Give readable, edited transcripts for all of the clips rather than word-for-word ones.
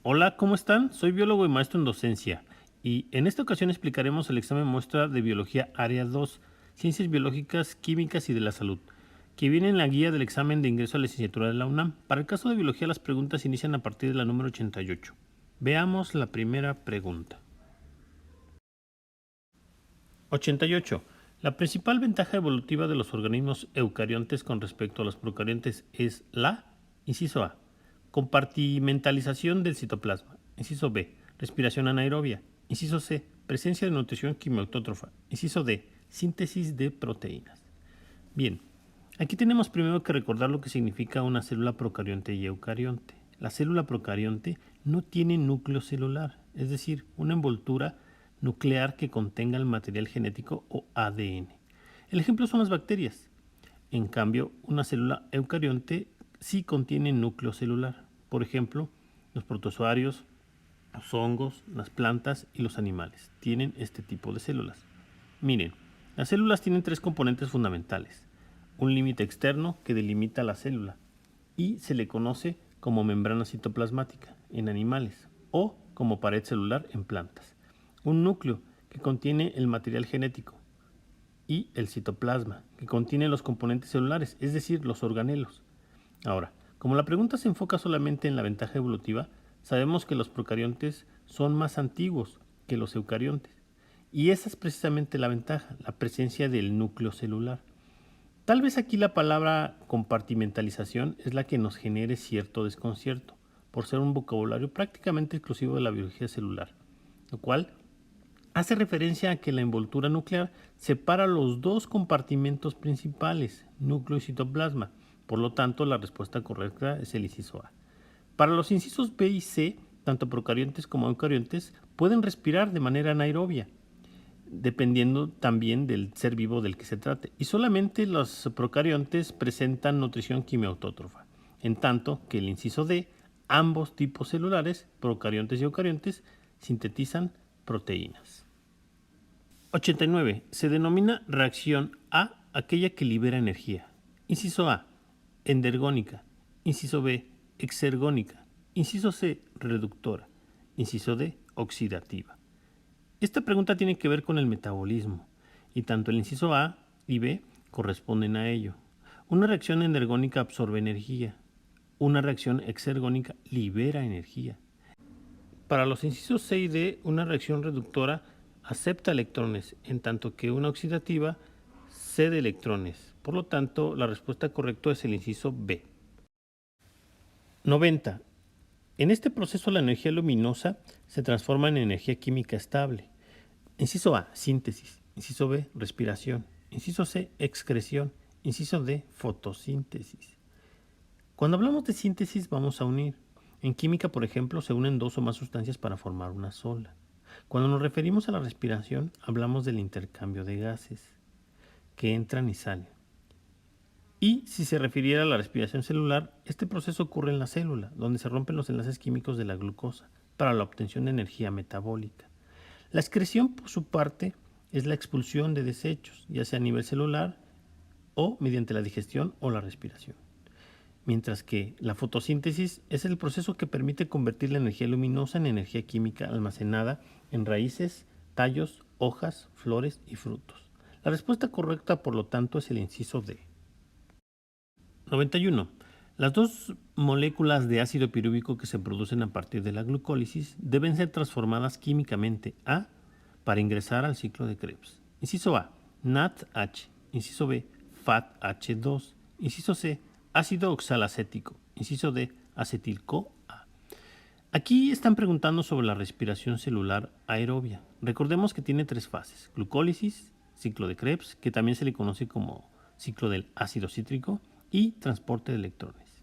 Hola, ¿cómo están? Soy biólogo y maestro en docencia y en esta ocasión explicaremos el examen muestra de biología área 2, ciencias biológicas, químicas y de la salud, que viene en la guía del examen de ingreso a la licenciatura de la UNAM. Para el caso de biología las preguntas inician a partir de la número 88. Veamos la primera pregunta. 88. La principal ventaja evolutiva de los organismos eucariontes con respecto a los procariontes es la, inciso A, compartimentalización del citoplasma, inciso B, respiración anaerobia, inciso C, presencia de nutrición quimiautótrofa, inciso D, síntesis de proteínas. Bien, aquí tenemos primero que recordar lo que significa una célula procarionte y eucarionte. La célula procarionte no tiene núcleo celular, es decir, una envoltura nuclear que contenga el material genético o ADN. El ejemplo son las bacterias. En cambio, una célula eucarionte sí contiene núcleo celular. Por ejemplo, los protozoarios, los hongos, las plantas y los animales tienen este tipo de células. Miren, las células tienen tres componentes fundamentales. Un límite externo que delimita la célula y se le conoce como membrana citoplasmática en animales o como pared celular en plantas. Un núcleo que contiene el material genético y el citoplasma que contiene los componentes celulares, es decir, los organelos. Ahora, como la pregunta se enfoca solamente en la ventaja evolutiva, sabemos que los procariontes son más antiguos que los eucariontes. Y esa es precisamente la ventaja, la presencia del núcleo celular. Tal vez aquí la palabra compartimentalización es la que nos genere cierto desconcierto, por ser un vocabulario prácticamente exclusivo de la biología celular, lo cual hace referencia a que la envoltura nuclear separa los dos compartimentos principales, núcleo y citoplasma. Por lo tanto, la respuesta correcta es el inciso A. Para los incisos B y C, tanto procariontes como eucariontes pueden respirar de manera anaerobia, dependiendo también del ser vivo del que se trate. Y solamente los procariontes presentan nutrición quimiautótrofa, en tanto que el inciso D, ambos tipos celulares, procariontes y eucariontes, sintetizan proteínas. 89. Se denomina reacción A aquella que libera energía. Inciso A, endergónica. Inciso B, exergónica. Inciso C, reductora. Inciso D, oxidativa. Esta pregunta tiene que ver con el metabolismo y tanto el inciso A y B corresponden a ello. Una reacción endergónica absorbe energía. Una reacción exergónica libera energía. Para los incisos C y D, una reacción reductora acepta electrones, en tanto que una oxidativa cede electrones. Por lo tanto, la respuesta correcta es el inciso B. 90. En este proceso la energía luminosa se transforma en energía química estable. Inciso A, síntesis. Inciso B, respiración. Inciso C, excreción. Inciso D, fotosíntesis. Cuando hablamos de síntesis vamos a unir. En química, por ejemplo, se unen dos o más sustancias para formar una sola. Cuando nos referimos a la respiración, hablamos del intercambio de gases que entran y salen. Y si se refiriera a la respiración celular, este proceso ocurre en la célula, donde se rompen los enlaces químicos de la glucosa para la obtención de energía metabólica. La excreción, por su parte, es la expulsión de desechos, ya sea a nivel celular o mediante la digestión o la respiración. Mientras que la fotosíntesis es el proceso que permite convertir la energía luminosa en energía química almacenada en raíces, tallos, hojas, flores y frutos. La respuesta correcta, por lo tanto, es el inciso D. 91. Las dos moléculas de ácido pirúvico que se producen a partir de la glucólisis deben ser transformadas químicamente a para ingresar al ciclo de Krebs. Inciso A, NADH. Inciso B, FADH2. Inciso C, ácido oxalacético. Inciso D, acetil-CoA. Aquí están preguntando sobre la respiración celular aerobia. Recordemos que tiene tres fases: glucólisis, ciclo de Krebs, que también se le conoce como ciclo del ácido cítrico, y transporte de electrones.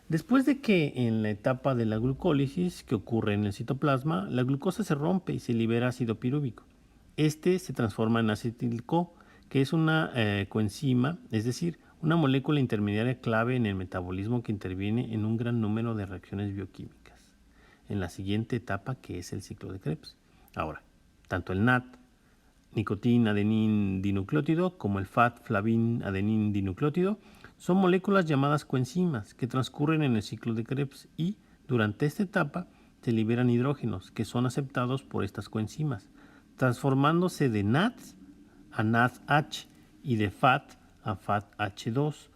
Después de que en la etapa de la glucólisis, que ocurre en el citoplasma, la glucosa se rompe y se libera ácido pirúvico. Este se transforma en acetil-CoA, que es una coenzima, es decir, una molécula intermediaria clave en el metabolismo que interviene en un gran número de reacciones bioquímicas, en la siguiente etapa que es el ciclo de Krebs. Ahora, tanto el NAD, nicotín adenín dinucleótido, como el FAT, flavín adenín dinucleótido, son moléculas llamadas coenzimas que transcurren en el ciclo de Krebs y, durante esta etapa, se liberan hidrógenos que son aceptados por estas coenzimas, transformándose de NADH a NADH y de FAT a FATH2,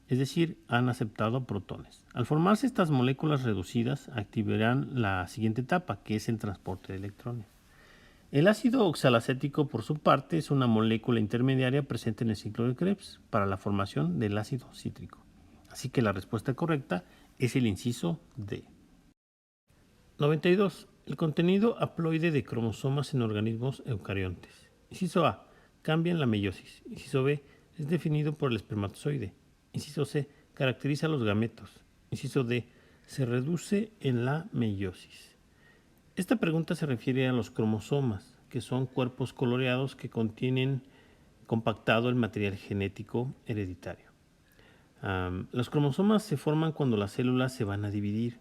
es decir, han aceptado protones. Al formarse estas moléculas reducidas, activarán la siguiente etapa, que es el transporte de electrones. El ácido oxalacético, por su parte, es una molécula intermediaria presente en el ciclo de Krebs para la formación del ácido cítrico. Así que la respuesta correcta es el inciso D. 92. El contenido haploide de cromosomas en organismos eucariontes. Inciso A. Cambia en la meiosis. Inciso B. Es definido por el espermatozoide. Inciso C. Caracteriza los gametos. Inciso D. Se reduce en la meiosis. Esta pregunta se refiere a los cromosomas, que son cuerpos coloreados que contienen compactado el material genético hereditario. Los cromosomas se forman cuando las células se van a dividir,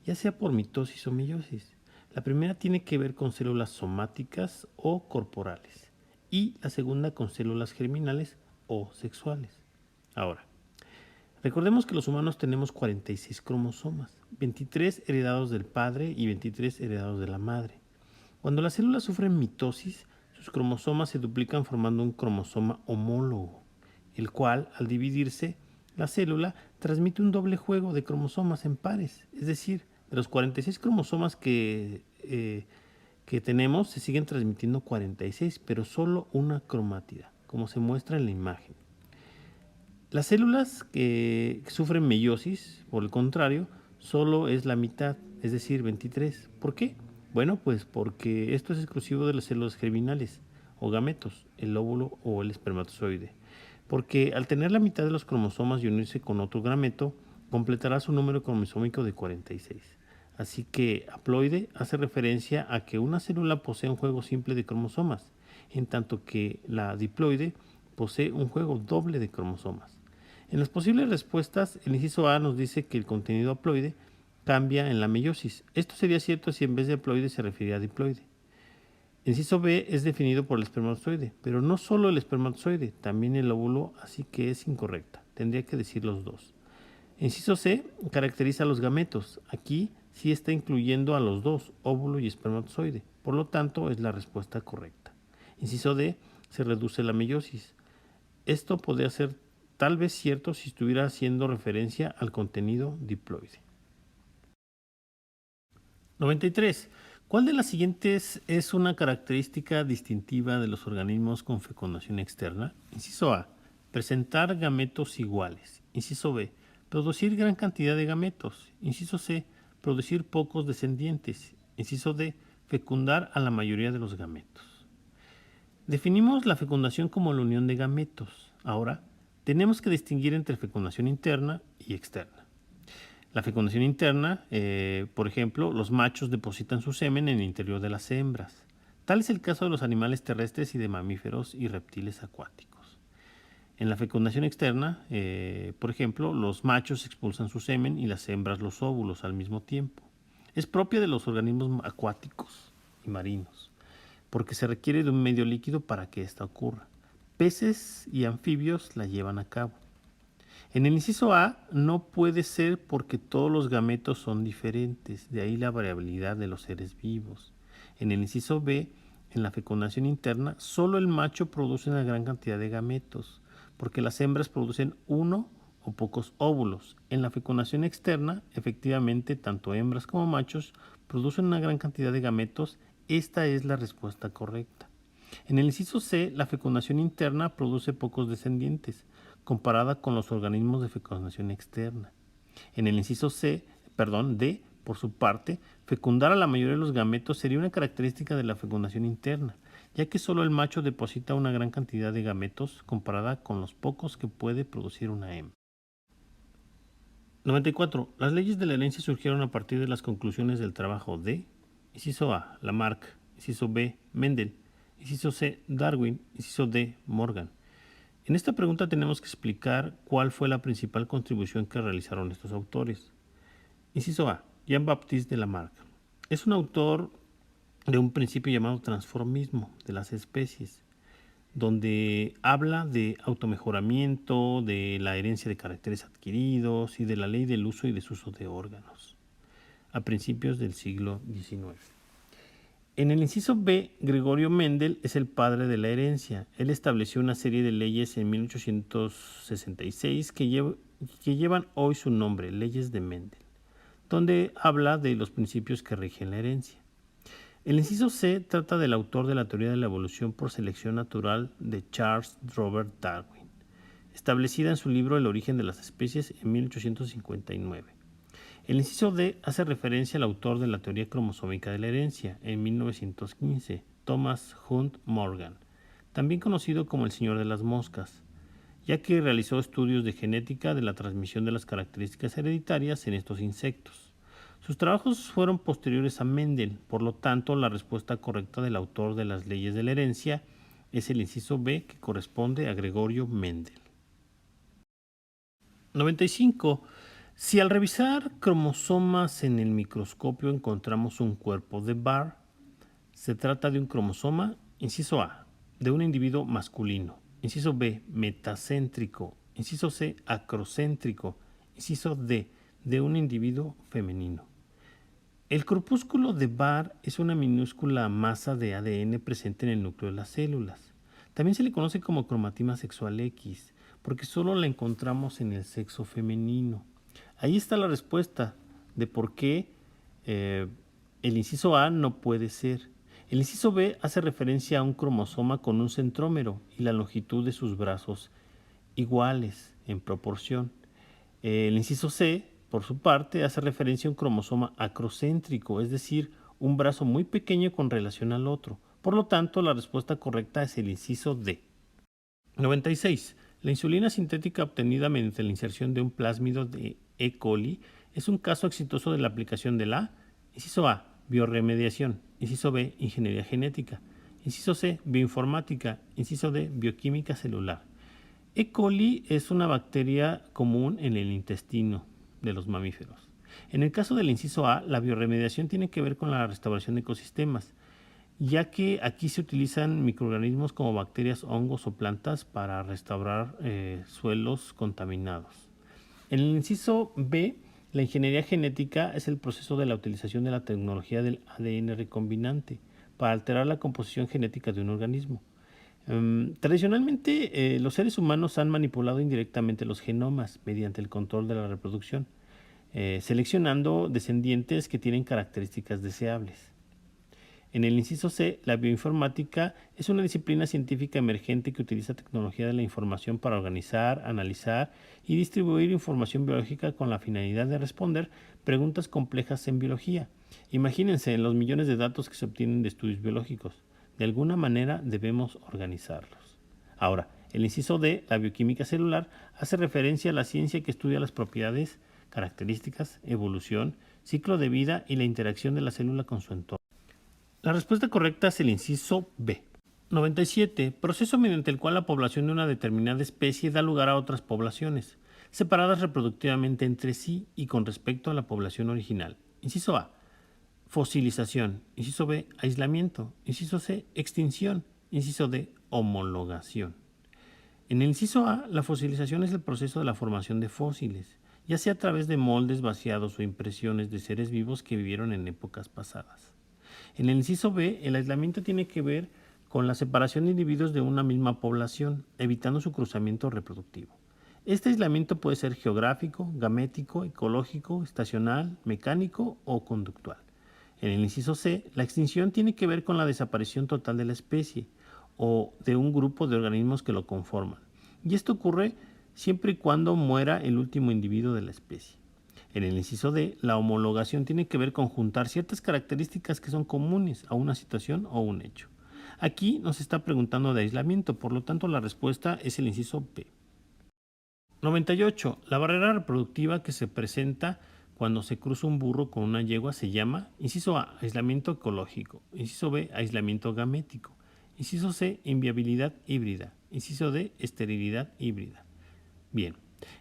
ya sea por mitosis o meiosis. La primera tiene que ver con células somáticas o corporales y la segunda con células germinales o sexuales. Ahora, recordemos que los humanos tenemos 46 cromosomas, 23 heredados del padre y 23 heredados de la madre. Cuando las células sufren mitosis, sus cromosomas se duplican formando un cromosoma homólogo, el cual, al dividirse, la célula transmite un doble juego de cromosomas en pares, es decir, de los 46 cromosomas que tenemos, se siguen transmitiendo 46, pero solo una cromátida, como se muestra en la imagen. Las células que sufren meiosis, por el contrario, solo es la mitad, es decir, 23. ¿Por qué? Bueno, pues porque esto es exclusivo de las células germinales o gametos, el óvulo o el espermatozoide. Porque al tener la mitad de los cromosomas y unirse con otro gameto, completará su número cromosómico de 46. Así que haploide hace referencia a que una célula posee un juego simple de cromosomas, en tanto que la diploide posee un juego doble de cromosomas. En las posibles respuestas, el inciso A nos dice que el contenido haploide cambia en la meiosis. Esto sería cierto si en vez de haploide se refiriera a diploide. El inciso B es definido por el espermatozoide, pero no solo el espermatozoide, también el óvulo, así que es incorrecta. Tendría que decir los dos. El inciso C caracteriza a los gametos. Aquí sí está incluyendo a los dos, óvulo y espermatozoide. Por lo tanto, es la respuesta correcta. Inciso D, se reduce la meiosis. Esto podría ser tal vez cierto si estuviera haciendo referencia al contenido diploide. 93. ¿Cuál de las siguientes es una característica distintiva de los organismos con fecundación externa? Inciso A. Presentar gametos iguales. Inciso B. Producir gran cantidad de gametos. Inciso C. Producir pocos descendientes. Inciso D. Fecundar a la mayoría de los gametos. Definimos la fecundación como la unión de gametos. Ahora, tenemos que distinguir entre fecundación interna y externa. La fecundación interna, por ejemplo, los machos depositan su semen en el interior de las hembras. Tal es el caso de los animales terrestres y de mamíferos y reptiles acuáticos. En la fecundación externa, por ejemplo, los machos expulsan su semen y las hembras los óvulos al mismo tiempo. Es propia de los organismos acuáticos y marinos, porque se requiere de un medio líquido para que esta ocurra. Peces y anfibios la llevan a cabo. En el inciso A no puede ser porque todos los gametos son diferentes, de ahí la variabilidad de los seres vivos. En el inciso B, en la fecundación interna, solo el macho produce una gran cantidad de gametos, porque las hembras producen uno o pocos óvulos. En la fecundación externa, efectivamente, tanto hembras como machos producen una gran cantidad de gametos. Esta es la respuesta correcta. En el inciso C, la fecundación interna produce pocos descendientes, comparada con los organismos de fecundación externa. En el inciso D, por su parte, fecundar a la mayoría de los gametos sería una característica de la fecundación interna, ya que solo el macho deposita una gran cantidad de gametos comparada con los pocos que puede producir una hembra. 94. Las leyes de la herencia surgieron a partir de las conclusiones del trabajo de inciso A, Lamarck, inciso B, Mendel, inciso C, Darwin, inciso D, Morgan. En esta pregunta tenemos que explicar cuál fue la principal contribución que realizaron estos autores. Inciso A, Jean-Baptiste de Lamarck. Es un autor de un principio llamado transformismo de las especies, donde habla de automejoramiento, de la herencia de caracteres adquiridos y de la ley del uso y desuso de órganos. a principios del siglo XIX. En el inciso B, Gregorio Mendel es el padre de la herencia. Él estableció una serie de leyes en 1866 que llevan hoy su nombre, leyes de Mendel, donde habla de los principios que rigen la herencia. El inciso C trata del autor de la teoría de la evolución por selección natural de Charles Robert Darwin, establecida en su libro El origen de las especies en 1859. El inciso D hace referencia al autor de la teoría cromosómica de la herencia en 1915, Thomas Hunt Morgan, también conocido como el Señor de las Moscas, ya que realizó estudios de genética de la transmisión de las características hereditarias en estos insectos. Sus trabajos fueron posteriores a Mendel, por lo tanto, la respuesta correcta del autor de las leyes de la herencia es el inciso B, que corresponde a Gregorio Mendel. 95. Si al revisar cromosomas en el microscopio encontramos un cuerpo de Barr, se trata de un cromosoma, inciso A, de un individuo masculino, inciso B, metacéntrico, inciso C, acrocéntrico, inciso D, de un individuo femenino. El corpúsculo de Barr es una minúscula masa de ADN presente en el núcleo de las células. También se le conoce como cromatina sexual X, porque solo la encontramos en el sexo femenino. Ahí está la respuesta de por qué el inciso A no puede ser. El inciso B hace referencia a un cromosoma con un centrómero y la longitud de sus brazos iguales en proporción. El inciso C, por su parte, hace referencia a un cromosoma acrocéntrico, es decir, un brazo muy pequeño con relación al otro. Por lo tanto, la respuesta correcta es el inciso D. 96. La insulina sintética obtenida mediante la inserción de un plásmido de E. coli es un caso exitoso de la aplicación de la inciso A, bioremediación, inciso B, ingeniería genética, inciso C, bioinformática, inciso D, bioquímica celular. E. coli es una bacteria común en el intestino de los mamíferos. En el caso del inciso A, la bioremediación tiene que ver con la restauración de ecosistemas, ya que aquí se utilizan microorganismos como bacterias, hongos o plantas para restaurar suelos contaminados. En el inciso B, la ingeniería genética es el proceso de la utilización de la tecnología del ADN recombinante para alterar la composición genética de un organismo. Tradicionalmente, los seres humanos han manipulado indirectamente los genomas mediante el control de la reproducción, seleccionando descendientes que tienen características deseables. En el inciso C, la bioinformática es una disciplina científica emergente que utiliza tecnología de la información para organizar, analizar y distribuir información biológica con la finalidad de responder preguntas complejas en biología. Imagínense en los millones de datos que se obtienen de estudios biológicos. De alguna manera debemos organizarlos. Ahora, el inciso D, la bioquímica celular, hace referencia a la ciencia que estudia las propiedades, características, evolución, ciclo de vida y la interacción de la célula con su entorno. La respuesta correcta es el inciso B. 97. Proceso mediante el cual la población de una determinada especie da lugar a otras poblaciones, separadas reproductivamente entre sí y con respecto a la población original. Inciso A, fosilización. Inciso B, aislamiento. Inciso C, extinción. Inciso D, homologación. En el inciso A, la fosilización es el proceso de la formación de fósiles, ya sea a través de moldes vaciados o impresiones de seres vivos que vivieron en épocas pasadas. En el inciso B, el aislamiento tiene que ver con la separación de individuos de una misma población, evitando su cruzamiento reproductivo. Este aislamiento puede ser geográfico, gamético, ecológico, estacional, mecánico o conductual. En el inciso C, la extinción tiene que ver con la desaparición total de la especie o de un grupo de organismos que lo conforman. Y esto ocurre siempre y cuando muera el último individuo de la especie. En el inciso D, la homologación tiene que ver con juntar ciertas características que son comunes a una situación o un hecho. Aquí nos está preguntando de aislamiento, por lo tanto la respuesta es el inciso B. 98. La barrera reproductiva que se presenta cuando se cruza un burro con una yegua se llama, inciso A, aislamiento ecológico, inciso B, aislamiento gamético, inciso C, inviabilidad híbrida, inciso D, esterilidad híbrida. Bien.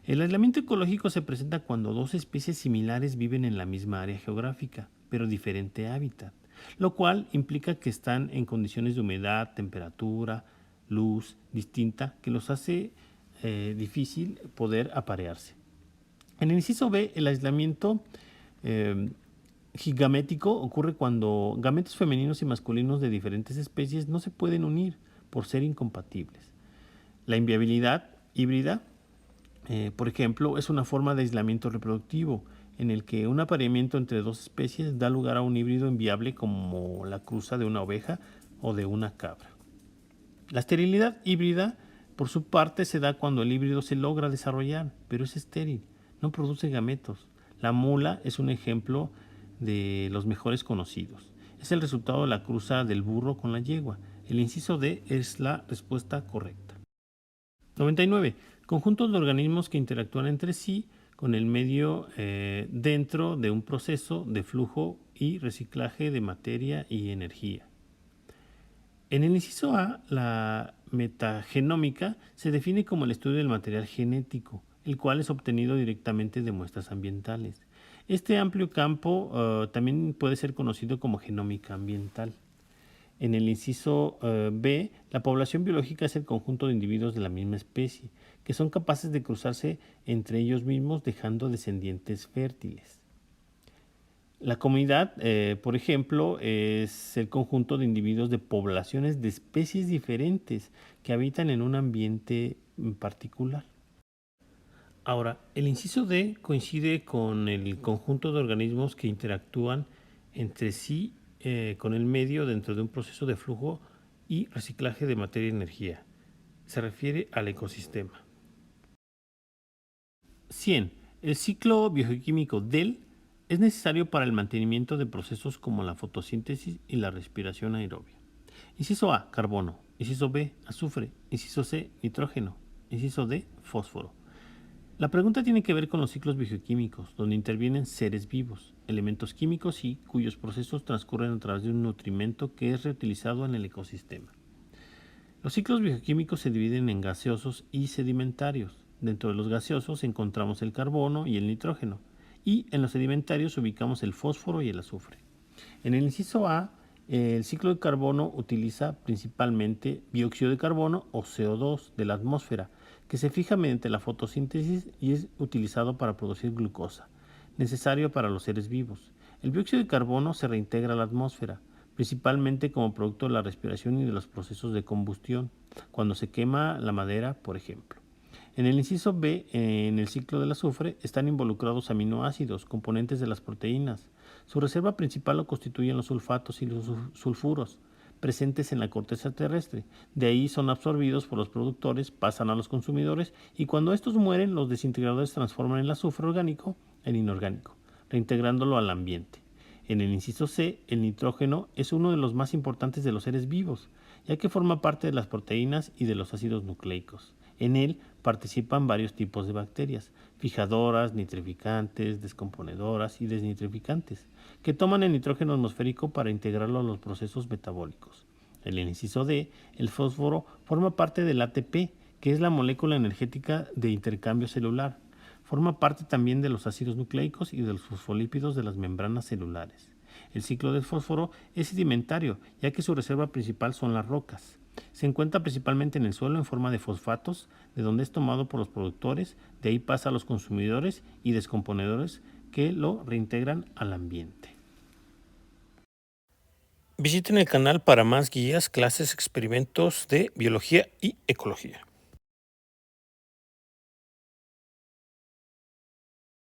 El aislamiento ecológico se presenta cuando dos especies similares viven en la misma área geográfica, pero diferente hábitat, lo cual implica que están en condiciones de humedad, temperatura, luz distinta, que los hace difícil poder aparearse. En el inciso B, el aislamiento gigamético ocurre cuando gametos femeninos y masculinos de diferentes especies no se pueden unir por ser incompatibles. La inviabilidad híbrida, por ejemplo, es una forma de aislamiento reproductivo en el que un apareamiento entre dos especies da lugar a un híbrido inviable como la cruza de una oveja o de una cabra. La esterilidad híbrida, por su parte, se da cuando el híbrido se logra desarrollar, pero es estéril, no produce gametos. La mula es un ejemplo de los mejores conocidos. Es el resultado de la cruza del burro con la yegua. El inciso D es la respuesta correcta. 99. Conjuntos de organismos que interactúan entre sí con el medio dentro de un proceso de flujo y reciclaje de materia y energía. En el inciso A, la metagenómica se define como el estudio del material genético, el cual es obtenido directamente de muestras ambientales. Este amplio campo también puede ser conocido como genómica ambiental. En el inciso B, la población biológica es el conjunto de individuos de la misma especie, que son capaces de cruzarse entre ellos mismos dejando descendientes fértiles. La comunidad, por ejemplo, es el conjunto de individuos de poblaciones de especies diferentes que habitan en un ambiente particular. Ahora, el inciso D coincide con el conjunto de organismos que interactúan entre sí con el medio dentro de un proceso de flujo y reciclaje de materia y energía. Se refiere al ecosistema. 100. El ciclo biogeoquímico del es necesario para el mantenimiento de procesos como la fotosíntesis y la respiración aerobia. Inciso A, carbono. Inciso B, azufre. Inciso C, nitrógeno. Inciso D, fósforo. La pregunta tiene que ver con los ciclos bioquímicos, donde intervienen seres vivos, elementos químicos y cuyos procesos transcurren a través de un nutrimento que es reutilizado en el ecosistema. Los ciclos bioquímicos se dividen en gaseosos y sedimentarios. Dentro de los gaseosos encontramos el carbono y el nitrógeno, y en los sedimentarios ubicamos el fósforo y el azufre. En el inciso A, el ciclo de carbono utiliza principalmente dióxido de carbono o CO2 de la atmósfera, que se fija mediante la fotosíntesis y es utilizado para producir glucosa, necesario para los seres vivos. El dióxido de carbono se reintegra a la atmósfera, principalmente como producto de la respiración y de los procesos de combustión, cuando se quema la madera, por ejemplo. En el inciso B, en el ciclo del azufre, están involucrados aminoácidos, componentes de las proteínas. Su reserva principal lo constituyen los sulfatos y los sulfuros, presentes en la corteza terrestre. De ahí son absorbidos por los productores, pasan a los consumidores y cuando estos mueren, los desintegradores transforman el azufre orgánico en inorgánico, reintegrándolo al ambiente. En el inciso C, el nitrógeno es uno de los más importantes de los seres vivos, ya que forma parte de las proteínas y de los ácidos nucleicos. En él participan varios tipos de bacterias, fijadoras, nitrificantes, descomponedoras y desnitrificantes, que toman el nitrógeno atmosférico para integrarlo a los procesos metabólicos. En el inciso D, el fósforo forma parte del ATP, que es la molécula energética de intercambio celular. Forma parte también de los ácidos nucleicos y de los fosfolípidos de las membranas celulares. El ciclo del fósforo es sedimentario, ya que su reserva principal son las rocas. Se encuentra principalmente en el suelo en forma de fosfatos, de donde es tomado por los productores, de ahí pasa a los consumidores y descomponedores que lo reintegran al ambiente. Visiten el canal para más guías, clases, experimentos de biología y ecología.